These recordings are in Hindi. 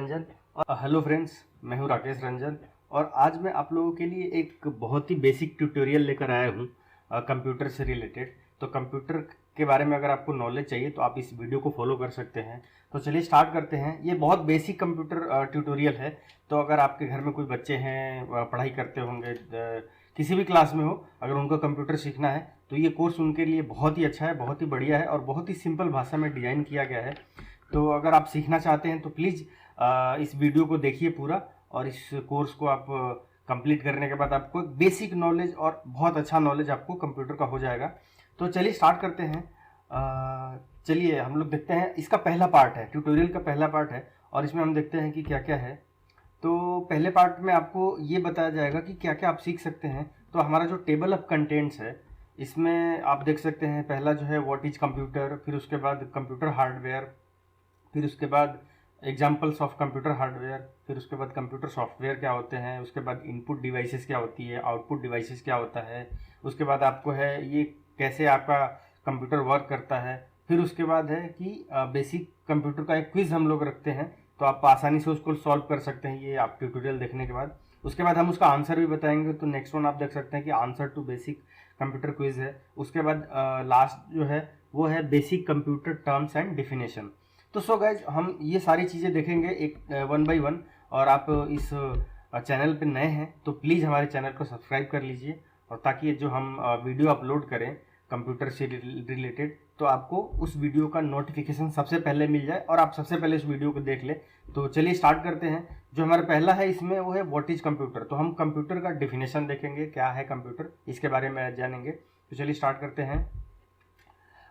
रंजन। और हेलो फ्रेंड्स, मैं हूं राकेश रंजन और आज मैं आप लोगों के लिए एक बहुत ही बेसिक ट्यूटोरियल लेकर आया हूं कंप्यूटर से रिलेटेड। तो कंप्यूटर के बारे में अगर आपको नॉलेज चाहिए तो आप इस वीडियो को फॉलो कर सकते हैं। तो चलिए स्टार्ट करते हैं। ये बहुत बेसिक कंप्यूटर ट्यूटोरियल है। तो अगर आपके घर में कोई बच्चे हैं, पढ़ाई करते होंगे, किसी भी क्लास में हो, अगर उनको कंप्यूटर सीखना है तो ये कोर्स उनके लिए बहुत ही अच्छा है, बहुत ही बढ़िया है और बहुत ही सिंपल भाषा में डिज़ाइन किया गया है। तो अगर आप सीखना चाहते हैं तो प्लीज़ इस वीडियो को देखिए पूरा, और इस कोर्स को आप कंप्लीट करने के बाद आपको बेसिक नॉलेज और बहुत अच्छा नॉलेज आपको कंप्यूटर का हो जाएगा। तो चलिए स्टार्ट करते हैं। चलिए हम लोग देखते हैं। इसका पहला पार्ट है, ट्यूटोरियल का पहला पार्ट है और इसमें हम देखते हैं कि क्या क्या है। तो पहले पार्ट में आपको ये बताया जाएगा कि क्या क्या आप सीख सकते हैं। तो हमारा जो टेबल ऑफ कंटेंट्स है इसमें आप देख सकते हैं, पहला जो है व्हाट इज कंप्यूटर, फिर उसके बाद कंप्यूटर हार्डवेयर, फिर उसके बाद एग्जाम्पल्स ऑफ कंप्यूटर हार्डवेयर, फिर उसके बाद कंप्यूटर सॉफ्टवेयर क्या होते हैं, उसके बाद इनपुट डिवाइसेस क्या होती है, आउटपुट डिवाइसेस क्या होता है, उसके बाद आपको है ये कैसे आपका कंप्यूटर वर्क करता है, फिर उसके बाद है कि बेसिक कंप्यूटर का एक क्विज़ हम लोग रखते हैं तो आप आसानी से उसको सॉल्व कर सकते हैं ये आप ट्यूटोरियल देखने के बाद। उसके बाद हम उसका आंसर भी बताएंगे। तो नेक्स्ट वन आप देख सकते हैं कि answer to basic computer quiz है। उसके बाद लास्ट जो है वो है basic computer terms and definition. तो सो गाइज हम ये सारी चीज़ें देखेंगे एक वन बाय वन। और आप इस चैनल पे नए हैं तो प्लीज़ हमारे चैनल को सब्सक्राइब कर लीजिए, और ताकि जो हम वीडियो अपलोड करें कंप्यूटर से रिलेटेड तो आपको उस वीडियो का नोटिफिकेशन सबसे पहले मिल जाए और आप सबसे पहले इस वीडियो को देख ले। तो चलिए स्टार्ट करते हैं। जो हमारा पहला है इसमें वो है व्हाट इज कंप्यूटर। तो हम कंप्यूटर का डेफिनेशन देखेंगे, क्या है कंप्यूटर, इसके बारे में जानेंगे। तो चलिए स्टार्ट करते हैं।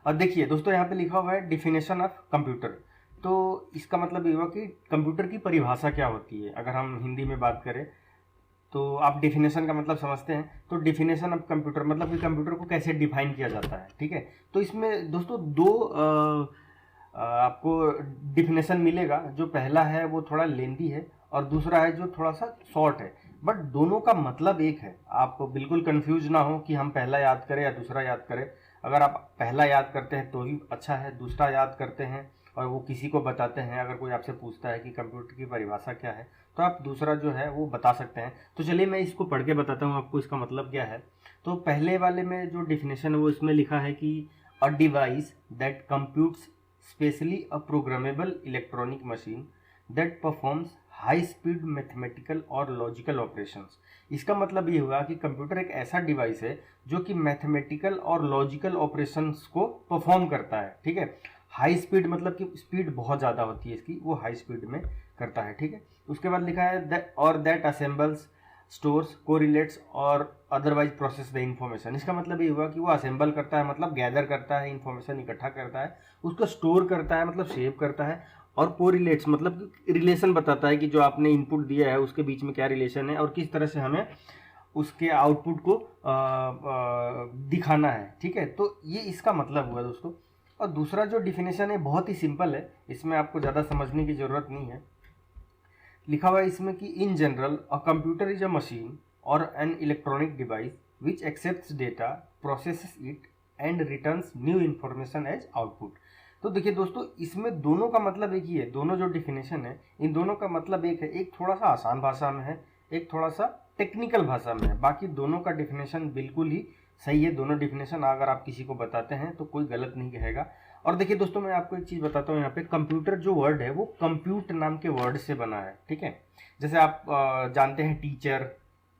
और देखिए दोस्तों, यहाँ पे लिखा हुआ है डिफिनेशन ऑफ कंप्यूटर। तो इसका मतलब ये हुआ कि कंप्यूटर की परिभाषा क्या होती है। अगर हम हिंदी में बात करें तो आप डेफिनेशन का मतलब समझते हैं। तो डेफिनेशन ऑफ कंप्यूटर मतलब कि कंप्यूटर को कैसे डिफाइन किया जाता है, ठीक है। तो इसमें दोस्तों दो आपको डेफिनेशन मिलेगा। जो पहला है वो थोड़ा लेंदी है और दूसरा है जो थोड़ा सा शॉर्ट है, बट दोनों का मतलब एक है। आप बिल्कुल कंफ्यूज ना हो कि हम पहला याद करें या दूसरा याद करें। अगर आप पहला याद करते हैं तो ही अच्छा है, दूसरा याद करते हैं और वो किसी को बताते हैं, अगर कोई आपसे पूछता है कि कंप्यूटर की परिभाषा क्या है तो आप दूसरा जो है वो बता सकते हैं। तो चलिए मैं इसको पढ़ के बताता हूँ आपको इसका मतलब क्या है। तो पहले वाले में जो डेफिनेशन है वो इसमें लिखा है कि a device that computes specially a programmable electronic machine that performs high speed mathematical और लॉजिकल ऑपरेशंस। इसका मतलब ये हुआ कि कंप्यूटर एक ऐसा डिवाइस है जो कि मैथमेटिकल और लॉजिकल ऑपरेशंस को परफॉर्म करता है, ठीक है। हाई स्पीड मतलब कि स्पीड बहुत ज़्यादा होती है इसकी, वो हाई स्पीड में करता है, ठीक है। उसके बाद लिखा है और दैट असेंबल्स, स्टोर्स, कोरिलेट्स और अदरवाइज प्रोसेस द इंफॉर्मेशन। इसका मतलब ये हुआ कि वो असेंबल करता है मतलब गैदर करता है, इंफॉर्मेशन इकट्ठा करता है, उसको स्टोर करता है मतलब सेव करता है, और कोरिलेट्स मतलब रिलेशन बताता है कि जो आपने इनपुट दिया है उसके बीच में क्या रिलेशन है और किस तरह से हमें उसके आउटपुट को दिखाना है, ठीक है। तो ये इसका मतलब हुआ दोस्तों। और दूसरा जो डिफिनेशन है बहुत ही सिंपल है, इसमें आपको ज़्यादा समझने की ज़रूरत नहीं है। लिखा हुआ है इसमें कि in general a computer is a machine और an electronic device which accepts data, processes it and returns new information as output. तो देखिए दोस्तों, इसमें दोनों का मतलब एक ही है। दोनों जो डिफिनेशन है इन दोनों का मतलब एक है। एक थोड़ा सा आसान भाषा में है, एक थोड़ा सा टेक्निकल भाषा में है। बाकी दोनों का डिफिनेशन बिल्कुल ही सही है। दोनों डिफिनेशन अगर आप किसी को बताते हैं तो कोई गलत नहीं कहेगा। और देखिए दोस्तों, मैं आपको एक चीज़ बताता हूँ। यहाँ पे कंप्यूटर जो वर्ड है वो कंप्यूट नाम के वर्ड से बना है, ठीक है। जैसे आप जानते हैं टीचर,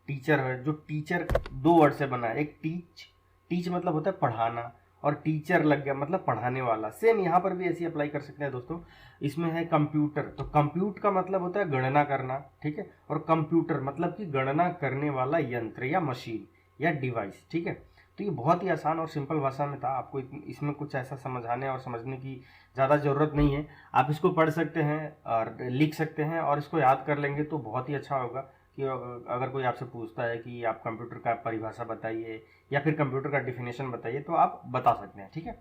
टीचर है जो टीचर दो वर्ड से बना है। एक टीच मतलब होता है पढ़ाना, और टीचर लग गया मतलब पढ़ाने वाला। सेम यहाँ पर भी ऐसे अप्लाई कर सकते हैं दोस्तों। इसमें है कंप्यूटर, तो कंप्यूट का मतलब होता है गणना करना, ठीक है। और कंप्यूटर मतलब कि गणना करने वाला यंत्र या मशीन या डिवाइस, ठीक है। तो ये बहुत ही आसान और सिंपल भाषा में था। आपको इसमें कुछ ऐसा समझाने और समझने की ज़्यादा ज़रूरत नहीं है। आप इसको पढ़ सकते हैं और लिख सकते हैं और इसको याद कर लेंगे तो बहुत ही अच्छा होगा। कि अगर कोई आपसे पूछता है कि आप कंप्यूटर का परिभाषा बताइए या फिर कंप्यूटर का डिफिनेशन बताइए तो आप बता सकते हैं, ठीक है।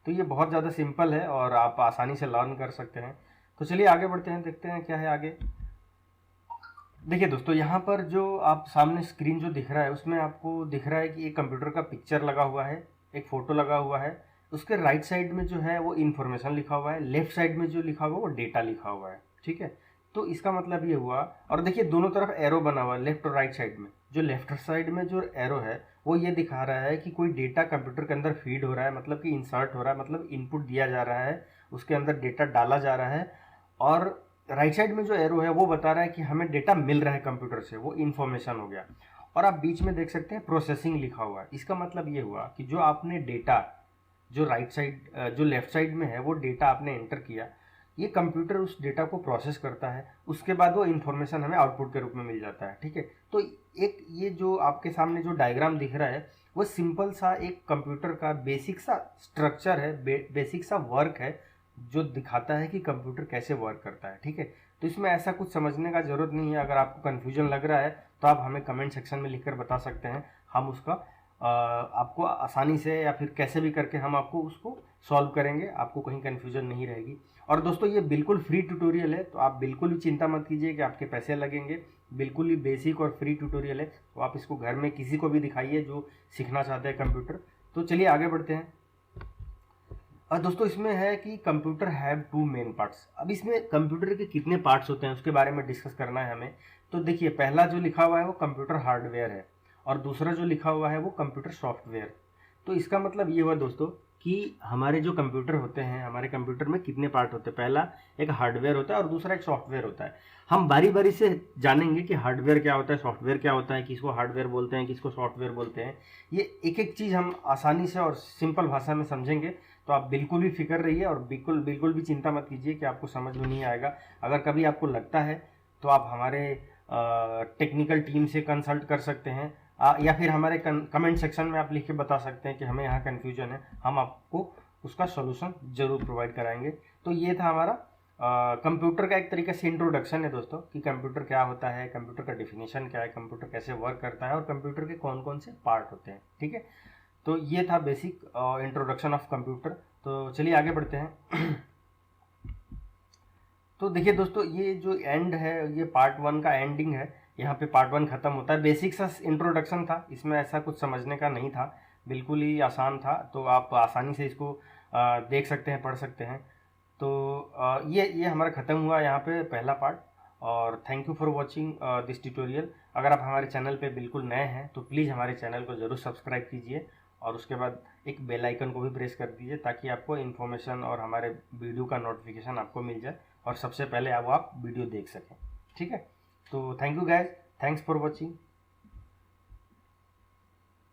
तो ये बहुत ज़्यादा सिंपल है और आप आसानी से लर्न कर सकते हैं। तो चलिए आगे बढ़ते हैं, देखते हैं क्या है आगे। देखिए दोस्तों, यहाँ पर जो आप सामने स्क्रीन जो दिख रहा है उसमें आपको दिख रहा है कि एक कंप्यूटर का पिक्चर लगा हुआ है, एक फ़ोटो लगा हुआ है। उसके राइट साइड में जो है वो इन्फॉर्मेशन लिखा हुआ है, लेफ्ट साइड में जो लिखा हुआ है वो डेटा लिखा हुआ है, ठीक है। तो इसका मतलब ये हुआ, और देखिए दोनों तरफ एरो बना हुआ है लेफ्ट और राइट साइड में। जो लेफ्ट साइड में जो एरो है वो ये दिखा रहा है कि कोई डेटा कंप्यूटर के अंदर फीड हो रहा है, मतलब कि इंसर्ट हो रहा है, मतलब इनपुट दिया जा रहा है, उसके अंदर डेटा डाला जा रहा है। और राइट साइड में जो एरो है वो बता रहा है कि हमें डेटा मिल रहा है कंप्यूटर से, वो इन्फॉर्मेशन हो गया। और आप बीच में देख सकते हैं प्रोसेसिंग लिखा हुआ है। इसका मतलब ये हुआ कि जो आपने डेटा जो राइट साइड जो लेफ्ट साइड में है वो डेटा आपने एंटर किया, ये कंप्यूटर उस डेटा को प्रोसेस करता है, उसके बाद वो इन्फॉर्मेशन हमें आउटपुट के रूप में मिल जाता है। ठीक है, तो एक ये जो आपके सामने जो डायग्राम दिख रहा है वो सिंपल सा एक कंप्यूटर का बेसिक सा स्ट्रक्चर है, बेसिक सा वर्क है, जो दिखाता है कि कंप्यूटर कैसे वर्क करता है। ठीक है, तो इसमें ऐसा कुछ समझने का ज़रूरत नहीं है। अगर आपको कन्फ्यूजन लग रहा है तो आप हमें कमेंट सेक्शन में लिखकर बता सकते हैं, हम उसका आपको आसानी से या फिर कैसे भी करके हम आपको उसको सॉल्व करेंगे, आपको कहीं कन्फ्यूजन नहीं रहेगी। और दोस्तों ये बिल्कुल फ्री ट्यूटोरियल है, तो आप बिल्कुल भी चिंता मत कीजिए कि आपके पैसे लगेंगे। बिल्कुल ही बेसिक और फ्री ट्यूटोरियल है, तो आप इसको घर में किसी को भी दिखाइए जो सीखना चाहते हैं कंप्यूटर। तो चलिए आगे बढ़ते हैं। और दोस्तों इसमें है कि computer have two main parts. अब इसमें कंप्यूटर के कितने पार्ट्स होते हैं उसके बारे में डिस्कस करना है हमें। तो देखिए पहला जो लिखा हुआ है वो कंप्यूटर हार्डवेयर है, और दूसरा जो लिखा हुआ है वो कंप्यूटर सॉफ्टवेयर। तो इसका मतलब ये हुआ दोस्तों कि हमारे जो कंप्यूटर होते हैं, हमारे कंप्यूटर में कितने पार्ट होते हैं। पहला एक हार्डवेयर होता है और दूसरा एक सॉफ्टवेयर होता है। हम बारी बारी से जानेंगे कि हार्डवेयर क्या होता है, सॉफ्टवेयर क्या होता है, किसको हार्डवेयर बोलते हैं, किसको सॉफ्टवेयर बोलते हैं। ये एक एक चीज़ हम आसानी से और सिंपल भाषा में समझेंगे, तो आप बिल्कुल भी फिक्र रहिए और बिल्कुल भी चिंता मत कीजिए कि आपको समझ में नहीं आएगा। अगर कभी आपको लगता है तो आप हमारे टेक्निकल टीम से कंसल्ट कर सकते हैं, या फिर हमारे कमेंट सेक्शन में आप लिख के बता सकते हैं कि हमें यहाँ कन्फ्यूजन है, हम आपको उसका सॉल्यूशन जरूर प्रोवाइड कराएंगे। तो ये था हमारा कंप्यूटर का एक तरीके से इंट्रोडक्शन है दोस्तों, कि कंप्यूटर क्या होता है, कंप्यूटर का डिफिनीशन क्या है, कंप्यूटर कैसे वर्क करता है और कंप्यूटर के कौन कौन से पार्ट होते हैं। ठीक है, तो ये था बेसिक इंट्रोडक्शन ऑफ कंप्यूटर। तो चलिए आगे बढ़ते हैं। तो देखिए दोस्तों ये जो एंड है ये पार्ट 1 का एंडिंग है, यहाँ पे पार्ट 1 खत्म होता है। बेसिक सा इंट्रोडक्शन था, इसमें ऐसा कुछ समझने का नहीं था, बिल्कुल ही आसान था, तो आप आसानी से इसको देख सकते हैं, पढ़ सकते हैं। तो ये हमारा ख़त्म हुआ यहाँ पे पहला पार्ट। और thank you for watching this tutorial. अगर आप हमारे चैनल पे बिल्कुल नए हैं तो प्लीज़ हमारे चैनल को ज़रूर सब्सक्राइब कीजिए, और उसके बाद एक बेल आइकन को भी प्रेस कर दीजिए, ताकि आपको इन्फॉर्मेशन और हमारे वीडियो का नोटिफिकेशन आपको मिल जाए और सबसे पहले आप वीडियो देख सकें। ठीक है, तो thank you guys, thanks for watching.